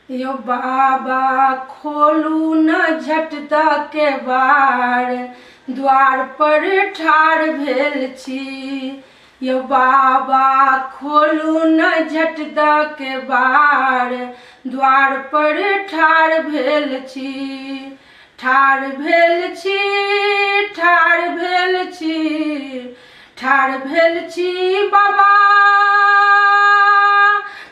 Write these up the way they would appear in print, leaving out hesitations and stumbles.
यो बाबा खोलू न झटदा के बार, द्वार पर ठाढ़ भेल छी। यो बाबा खोलू न झटदा के बार, द्वार पर ठाढ़ भेल छी। ठाढ़ भेल छी, ठाढ़ भेल छी, ठाढ़ भेल छी बाबा,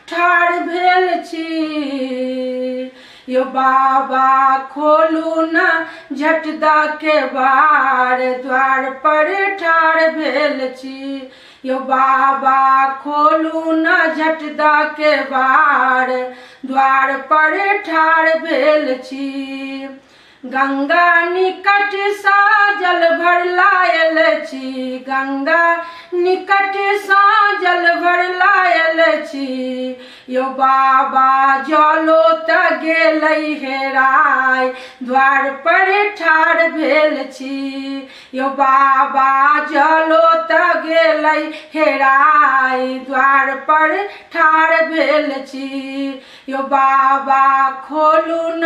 ठाढ़ भेल छी। यो बाबा खोलू न झटदा के बार, द्वार पर ठाढ़ भेल छी। यो बाबा खोलू न झटदा के बार, द्वार पर ठाढ़ भेल छी। गंगा निकट सा जल भर लायल छी, गंगा निकट सा जल भर लायल छी। यो बाबा जलो त गेलै हेराय, द्वार पर ठाढ़ भेल छी। यो बाबा जलो त गेलै हेराय, द्वार पर ठाढ़ भेल छी। यो बाबा खोलू न,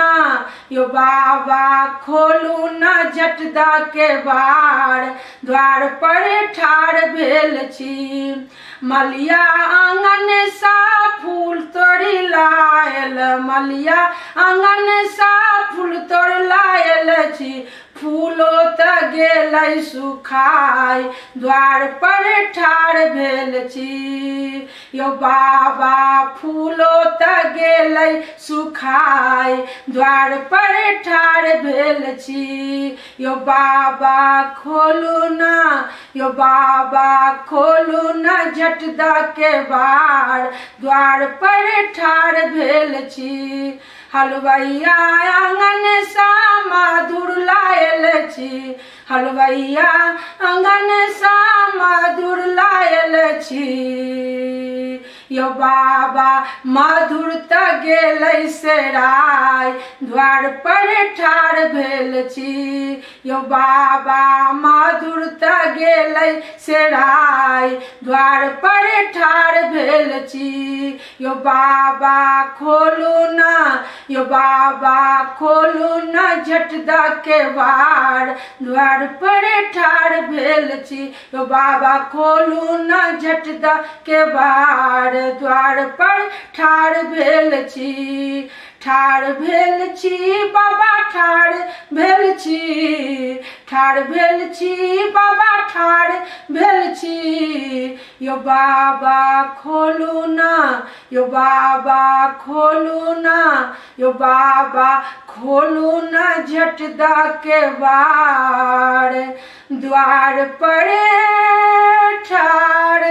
यो बाबा खोलू न झटदा के बार, द्वार पर ठाढ़ भेल छी। मलिया आंगन सा फूल तोड़ी लायल, मलिया आंगन सा फूल तोड़ लायल छी। फूलो त गेलै सुखाय, द्वार पर ठाढ़ भेल छी। यो बाबा फूलो त गेलै सुखाय, द्वार पर ठाढ़ भेल छी। यो बाबा खोलू न, यो बाबा खोलू न झटदा के बार, द्वार पर ठाढ़ भेल छी। हलवैया आंगन सा मधुर लायल छी, हलवैया आंगन सा मधुर लायल छी। यो बाबा मधुर त गेलै सेराय, द्वार पर ठाढ़ भेल छी। यो बाबा मधुर त गेलै सेराय, द्वार पर ठाढ़ भेल छी। यो बाबा खोलू न, यो बाबा खोलू न झटदा के बार, द्वार पर ठाढ़ भेल छी। यो बाबा खोलू न झटदा के बार, द्वार पर ठाढ़ भेल छी। ठाढ़ भेल छी बाबा, ठाढ़ भेल छी, ठाढ़ भेल छी बाबा, ठाढ़ भेल छी। यो बाबा खोलू न, यो बाबा खोलू न, यो बाबा खोलू न झटदा के बार, द्वार पर ठाढ़